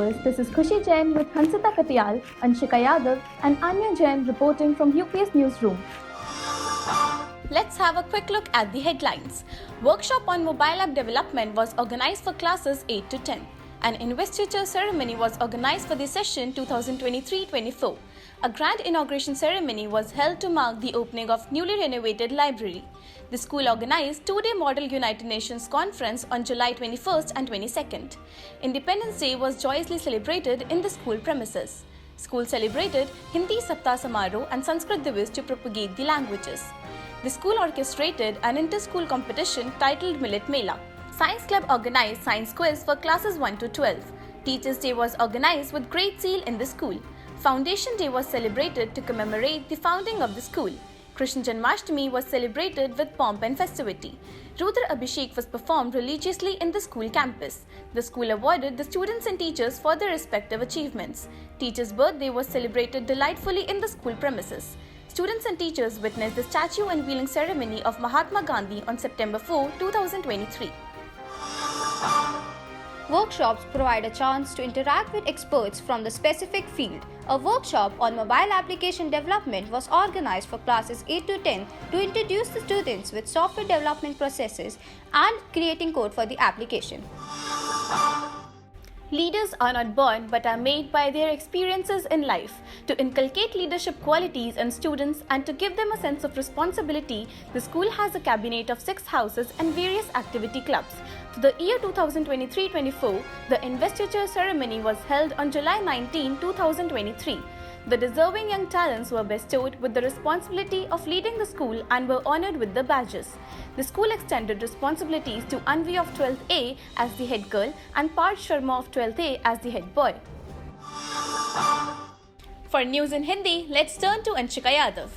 viewers, this is Khushi Jain with Hansita Katiyal, Anshika Yadav and Anya Jain reporting from UPS Newsroom. Let's have a quick look at the headlines. Workshop on mobile app development was organized for classes 8 to 10. An investiture ceremony was organized for the session 2023-24. A grand inauguration ceremony was held to mark the opening of newly renovated library. The school organized two-day Model United Nations Conference on July 21st and 22nd. Independence Day was joyously celebrated in the school premises. School celebrated Hindi Saptah Samaroh and Sanskrit Divas to propagate the languages. The school orchestrated an inter-school competition titled Millet Mela. Science Club organized science quiz for classes 1 to 12. Teachers' Day was organized with Great Seal in the school. Foundation Day was celebrated to commemorate the founding of the school. Krishna Janmashtami was celebrated with pomp and festivity. Rudra Abhishek was performed religiously in the school campus. The school awarded the students and teachers for their respective achievements. Teachers' birthday was celebrated delightfully in the school premises. Students and teachers witnessed the statue unveiling ceremony of Mahatma Gandhi on September 4, 2023. Workshops provide a chance to interact with experts from the specific field. A workshop on mobile application development was organized for classes 8 to 10 to introduce the students with software development processes and creating code for the application. Leaders are not born but are made by their experiences in life. To inculcate leadership qualities in students and to give them a sense of responsibility, the school has a cabinet of 6 houses and various activity clubs. For the year 2023-24, the investiture ceremony was held on July 19, 2023. The deserving young talents were bestowed with the responsibility of leading the school and were honored with the badges. The school extended responsibilities to Anvi of 12th A as the head girl and Parth Sharma of 12th A as the head boy. For news in Hindi, let's turn to Anshika Yadav.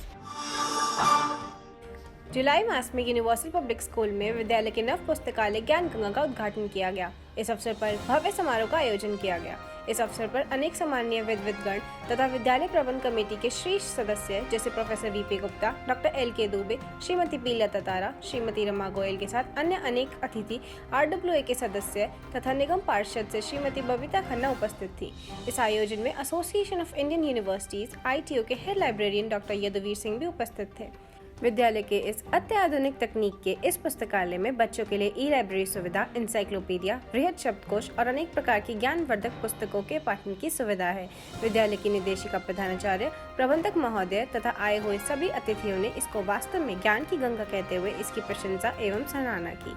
जुलाई मास में universal public school में विद्यालय के नव पुस्तकालय ज्ञान गंगा का उद्घाटन किया गया। इस अवसर पर भव्य समारोह का आयोजन किया गया। इस अवसर पर अनेक सम्माननीय विद्वद्गण तथा विद्यालय प्रबंध कमेटी के शीर्ष सदस्य जैसे professor V P Gupta, doctor L K. Dubey, Shrimati P. Lata Tara, Shrimati Rama Goyal के साथ अन्य अनेक अतिथि RWA के सदस्य तथा निगम पार्षद से श्रीमती बबीता खन्ना उपस्थित थी। इस आयोजन में Association of Indian Universities ITO के head librarian doctor Yaduvir Singh भी उपस्थित थे। विद्यालय के इस अत्याधुनिक तकनीक के इस पुस्तकालय में बच्चों के लिए ई-लाइब्रेरी सुविधा, इंसाइक्लोपीडिया, बृहद शब्दकोश और अनेक प्रकार की ज्ञानवर्धक पुस्तकों के पाठन की सुविधा है। विद्यालय की निदेशिका, प्रधानाचार्य, प्रबंधक महोदय तथा आए हुए सभी अतिथियों ने इसको वास्तव में ज्ञान की गंगा कहते हुए इसकी प्रशंसा एवं सराहना की।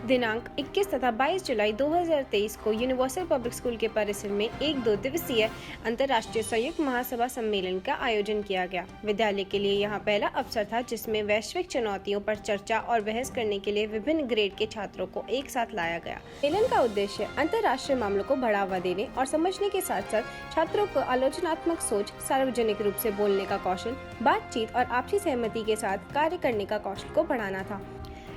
दिनांक 21 तथा 22 जुलाई 2023 को यूनिवर्सल पब्लिक स्कूल के परिसर में एक 2 दिवसीय अंतर्राष्ट्रीय संयुक्त महासभा सम्मेलन का आयोजन किया गया। विद्यालय के लिए यहां पहला अवसर था जिसमें वैश्विक चुनौतियों पर चर्चा और बहस करने के लिए विभिन्न ग्रेड के छात्रों को एक साथ लाया गया। सम्मेलन का उद्देश्य अंतर्राष्ट्रीय मामलों को बढ़ावा देने और समझने के साथ साथ छात्रों को आलोचनात्मक सोच, सार्वजनिक रूप से बोलने का कौशल, बातचीत और आपसी सहमति के साथ कार्य करने का कौशल को बढ़ाना था।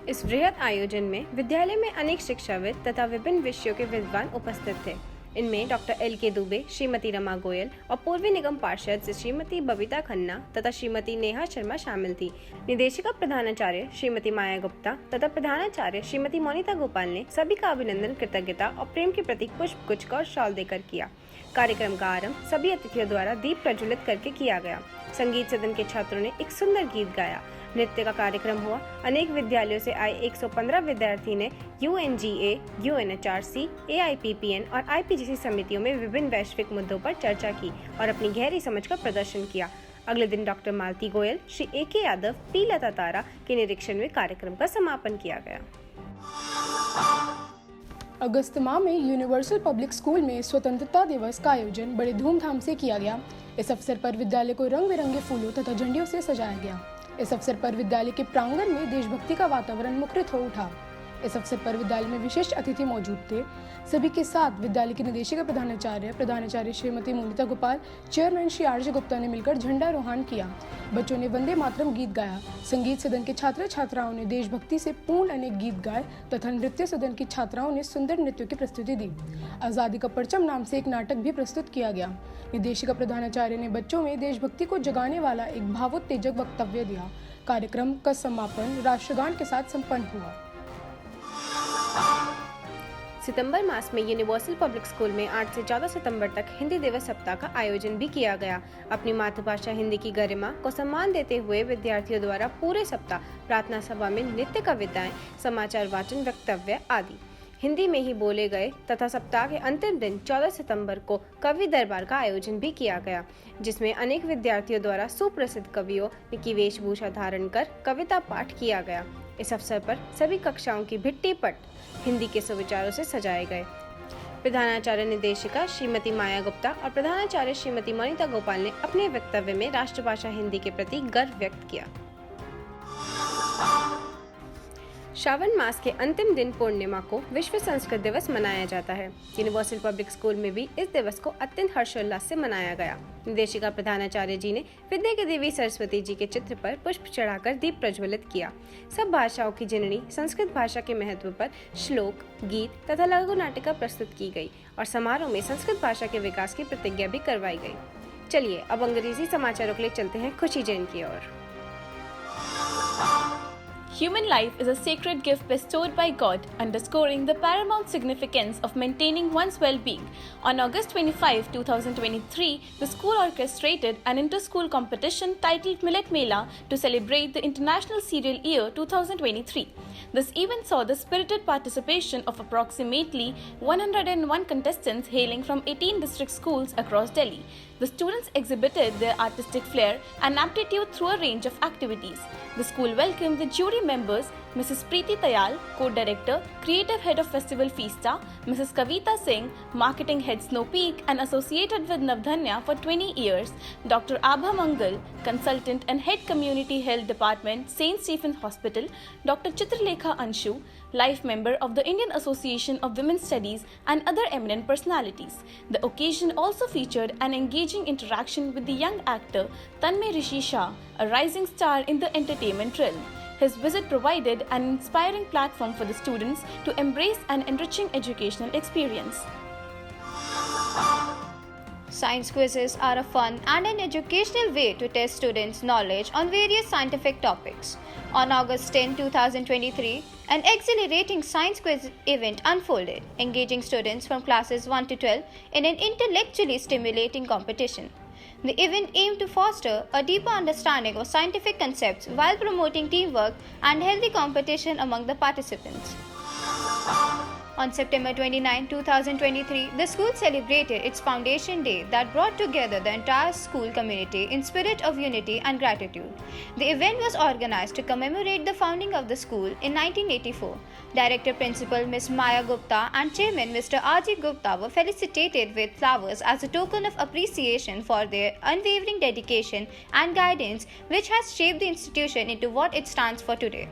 इस वृहद आयोजन में विद्यालय में अनेक शिक्षाविद तथा विभिन्न विषयों के विद्वान उपस्थित थे। इनमें डॉक्टर एल.के. दुबे, श्रीमती रमा गोयल और पूर्वी निगम पार्षद से श्रीमती बबीता खन्ना तथा श्रीमती नेहा शर्मा शामिल थी। निदेशिका प्रधानाचार्य श्रीमती माया गुप्ता तथा प्रधानाचार्य श्रीमती मोनिता गोपाल ने सभी का अभिनंदन, कृतज्ञता और प्रेम के प्रतीक पुष्प गुच्छ और शॉल देकर किया। कार्यक्रम का आरंभ सभी अतिथियों द्वारा दीप प्रज्वलित करके किया गया। संगीत सदन के छात्रों ने एक सुंदर गीत गाया। नृत्य का कार्यक्रम हुआ। अनेक विद्यालयों से आए 115 विद्यार्थी ने UNGA, UNHRC, AIPPN और IP जैसी समितियों में विभिन्न वैश्विक मुद्दों पर चर्चा की और अपनी गहरी समझ का प्रदर्शन किया। अगले दिन डॉक्टर मालती गोयल, श्री A.K. यादव, पी. लता तारा के निरीक्षण में कार्यक्रम का समापन किया गया। अगस्त माह में यूनिवर्सल पब्लिक स्कूल में स्वतंत्रता दिवस का आयोजन बड़े धूमधाम से किया गया। इस अवसर पर विद्यालय को रंग बिरंगे फूलों तथा झंडियों से सजाया गया। इस अवसर पर विद्यालय के प्रांगण में देशभक्ति का वातावरण मुखरित हो उठा। इस अवसर पर विद्यालय में विशिष्ट अतिथि मौजूद थे। सभी के साथ विद्यालय की निदेशिका प्रधानाचार्य श्रीमती मोनिता गोपाल, चेयरमैन श्री R.J. गुप्ता ने मिलकर झंडारोहण किया। बच्चों ने वंदे मातरम गीत गाया। संगीत सदन के छात्र छात्राओं ने देशभक्ति से पूर्ण अनेक गीत गाए तथा नृत्य सदन की छात्राओं ने सुंदर नृत्यों की प्रस्तुति दी। आज़ादी का परचम नाम से एक नाटक भी प्रस्तुत किया गया। निदेशिका प्रधानाचार्य ने बच्चों में देशभक्ति को जगाने वाला एक भावोत्तेजक वक्तव्य दिया। कार्यक्रम का समापन राष्ट्रगान के साथ संपन्न हुआ। सितंबर मास में यूनिवर्सल पब्लिक स्कूल में 8 से 14 सितंबर तक हिंदी दिवस सप्ताह का आयोजन भी किया गया। अपनी मातृभाषा हिंदी की गरिमा को सम्मान देते हुए विद्यार्थियों द्वारा पूरे सप्ताह प्रार्थना सभा में नृत्य, कविताएं, समाचार वाचन, वक्तव्य आदि हिंदी में ही बोले गए तथा सप्ताह के अंतिम दिन 14 सितंबर को कवि दरबार का आयोजन भी किया गया, जिसमें अनेक विद्यार्थियों द्वारा सुप्रसिद्ध कवियों की वेशभूषा धारण कर कविता पाठ किया गया। इस अवसर पर सभी कक्षाओं की भित्ति पट हिंदी के सुविचारों से सजाए गए। प्रधानाचार्य निदेशिका श्रीमती माया गुप्ता और प्रधानाचार्य श्रीमती मनीता गोपाल ने अपने वक्तव्य में राष्ट्रभाषा हिंदी के प्रति गर्व व्यक्त किया। श्रावण मास के अंतिम दिन पूर्णिमा को विश्व संस्कृत दिवस मनाया जाता है। यूनिवर्सल पब्लिक स्कूल में भी इस दिवस को अत्यंत हर्षोल्लास से मनाया गया। निदेशिका प्रधानाचार्य जी ने विद्या की देवी सरस्वती जी के चित्र पर पुष्प चढ़ाकर दीप प्रज्वलित किया। सब भाषाओं की जननी संस्कृत भाषा के महत्व पर श्लोक, गीत तथा लघु नाटिका प्रस्तुत की गई और समारोह में संस्कृत भाषा के विकास की प्रतिज्ञा भी करवाई गई। चलिए अब अंग्रेजी समाचारों के लिए चलते हैं खुशी जैन की ओर। Human life is a sacred gift bestowed by God, underscoring the paramount significance of maintaining one's well-being. On August 25, 2023, the school orchestrated an inter-school competition titled Millet Mela to celebrate the International Cereal Year 2023. This event saw the spirited participation of approximately 101 contestants hailing from 18 district schools across Delhi. The students exhibited their artistic flair and aptitude through a range of activities. The school welcomed the jury members Mrs. Preeti Tayal, Co-Director, Creative Head of Festival Feasta, Mrs. Kavita Singh, Marketing Head Snow Peak and associated with Navdhanya for 20 years, Dr. Abha Mangal, Consultant and Head Community Health Department, St. Stephen's Hospital, Dr. Chitralekha Anshu, Life Member of the Indian Association of Women's Studies and other eminent personalities. The occasion also featured an engaging interaction with the young actor Tanmay Rishi Shah, a rising star in the entertainment realm. His visit provided an inspiring platform for the students to embrace an enriching educational experience. Science quizzes are a fun and an educational way to test students' knowledge on various scientific topics. On August 10, 2023, an exhilarating science quiz event unfolded, engaging students from classes 1 to 12 in an intellectually stimulating competition. The event aimed to foster a deeper understanding of scientific concepts while promoting teamwork and healthy competition among the participants. On September 29, 2023, the school celebrated its Foundation Day that brought together the entire school community in spirit of unity and gratitude. The event was organized to commemorate the founding of the school in 1984. Director Principal Ms. Maya Gupta and Chairman Mr. R.G. Gupta were felicitated with flowers as a token of appreciation for their unwavering dedication and guidance, which has shaped the institution into what it stands for today.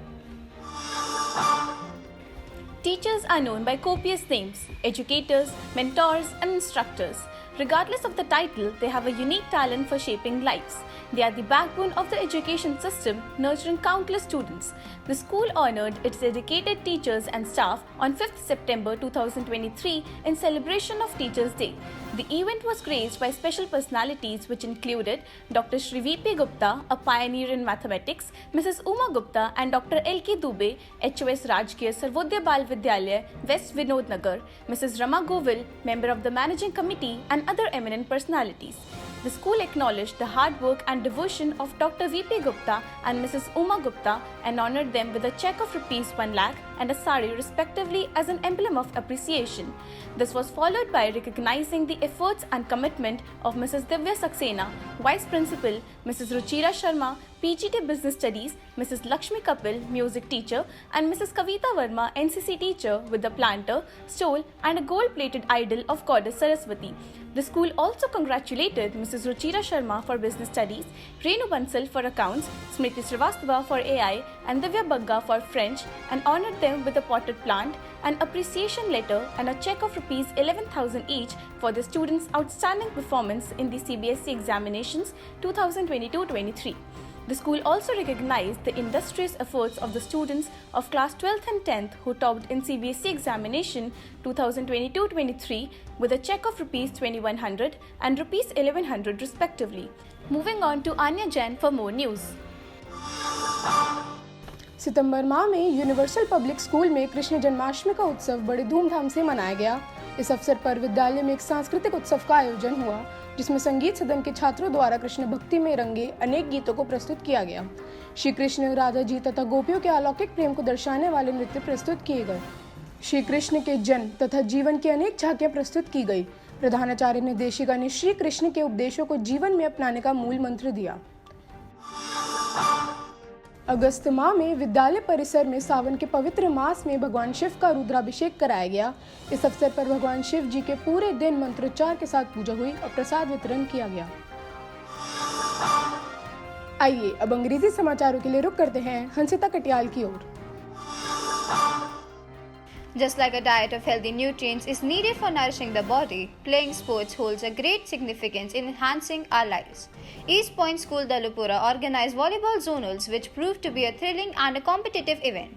Teachers are known by copious names: educators, mentors, and instructors. Regardless of the title, they have a unique talent for shaping lives. They are the backbone of the education system, nurturing countless students. The school honored its dedicated teachers and staff on 5th September 2023 in celebration of Teachers' Day. The event was graced by special personalities which included Dr. Shri V.P. Gupta, a pioneer in mathematics, Mrs. Uma Gupta and Dr. L.K. Dubey, HOS Rajkiya Sarvodaya Bal Vidyalaya, West Vinod Nagar, Mrs. Rama Govil, member of the managing committee and other eminent personalities. The school acknowledged the hard work and devotion of Dr. V.P. Gupta and Mrs. Uma Gupta and honored them with a cheque of ₹1 lakh and a sari respectively as an emblem of appreciation. This was followed by recognizing the efforts and commitment of Mrs. Divya Saxena, Vice Principal, Mrs. Ruchira Sharma, PGT Business Studies, Mrs. Lakshmi Kapil, Music Teacher, and Mrs. Kavita Verma, NCC Teacher, with a planter, stole, and a gold-plated idol of Goddess Saraswati. The school also congratulated Mrs. Ruchira Sharma for Business Studies, Renu Bansal for Accounts, Smriti Srivastava for AI, and Divya Bagga for French, and honored them with a potted plant, an appreciation letter, and a cheque of ₹11,000 each for the students' outstanding performance in the CBSE examinations 2022-23. The school also recognized the industrious efforts of the students of class 12th and 10th who topped in CBSE examination 2022-23 with a cheque of ₹2,100 and ₹1,100 respectively. Moving on to Anya Jain for more news. सितंबर माह में universal public school में कृष्ण जन्माष्टमी का उत्सव बड़े धूमधाम से मनाया गया। इस अवसर पर विद्यालय में एक सांस्कृतिक उत्सव का आयोजन हुआ, जिसमें संगीत सदन के छात्रों द्वारा कृष्ण भक्ति में रंगे अनेक गीतों को प्रस्तुत किया गया। श्री कृष्ण, राधा जी तथा गोपियों के अलौकिक प्रेम को दर्शाने वाले नृत्य प्रस्तुत किए गए। श्री कृष्ण के जन्म तथा जीवन की अनेक झांकियां प्रस्तुत की गई। प्रधानाचार्य निर्देशिका ने श्री कृष्ण के उपदेशों को जीवन में अपनाने का मूल मंत्र दिया। अगस्त माह में विद्यालय परिसर में सावन के पवित्र मास में भगवान शिव का रुद्राभिषेक कराया गया। इस अवसर पर भगवान शिव जी के पूरे दिन मंत्रोच्चार के साथ पूजा हुई और प्रसाद वितरण किया गया। आइए अब अंग्रेजी समाचारों के लिए रुख करते हैं हंसिता कटियाल की ओर। Just like a diet of healthy nutrients is needed for nourishing the body, playing sports holds a great significance in enhancing our lives. East Point School Dalupura organized volleyball zonals which proved to be a thrilling and a competitive event.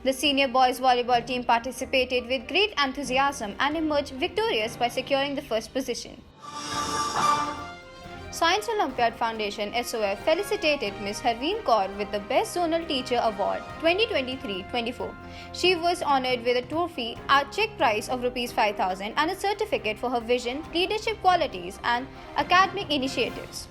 The senior boys volleyball team participated with great enthusiasm and emerged victorious by securing the first position. Science Olympiad Foundation SOF felicitated Ms. Harveen Kaur with the Best Zonal Teacher Award 2023-24. She was honored with a trophy, a check prize of ₹5,000 and a certificate for her vision, leadership qualities and academic initiatives.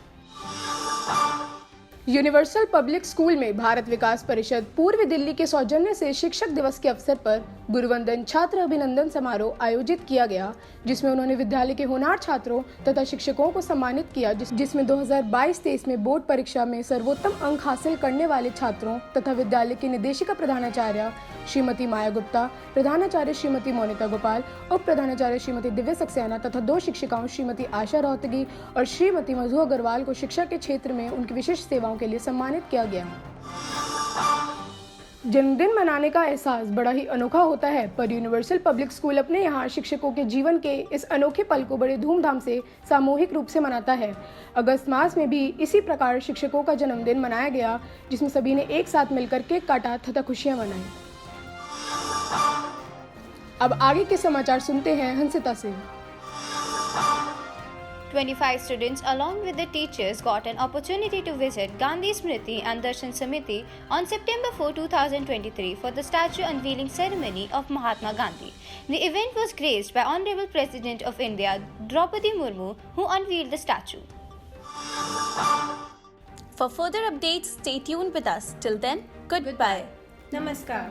Universal public school में भारत विकास परिषद पूर्व दिल्ली के सौजन्य से शिक्षक दिवस के अवसर पर गुरुवंदन छात्र अभिनंदन समारोह आयोजित किया गया, जिसमें उन्होंने विद्यालय के होनहार छात्रों तथा शिक्षकों को सम्मानित किया, जिसमें 2022-23 में बोर्ड परीक्षा में सर्वोत्तम अंक हासिल करने वाले छात्रों तथा विद्यालय की निदेशिका प्रधानाचार्य श्रीमती माया गुप्ता, प्रधानाचार्य श्रीमती मोनिका गोपाल, उप प्रधानाचार्य श्रीमती दिव्या सक्सेना तथा 2 शिक्षिकाओं श्रीमती आशा रोहतगी और श्रीमती मधु अग्रवाल को शिक्षा के क्षेत्र में उनकी विशिष्ट सेवाओं के लिए सम्मानित किया गया। जन्मदिन मनाने का एहसास बड़ा ही अनोखा होता है, पर यूनिवर्सल पब्लिक स्कूल अपने यहाँ शिक्षकों के जीवन के इस अनोखे पल को बड़े धूमधाम से सामूहिक रूप से मनाता है। अगस्त मास में भी इसी प्रकार शिक्षकों का जन्मदिन मनाया गया, जिसमें सभी ने एक साथ मिलकर केक काटा तथा खुशियां मनाई। अब आगे के समाचार सुनते हैं हंसिता से। 25 students along with the teachers got an opportunity to visit Gandhi Smriti and Darshan Samiti on September 4, 2023 for the statue unveiling ceremony of Mahatma Gandhi. The event was graced by Honorable President of India Draupadi Murmu, who unveiled the statue. For further updates, stay tuned with us. Till then, goodbye. नमस्कार।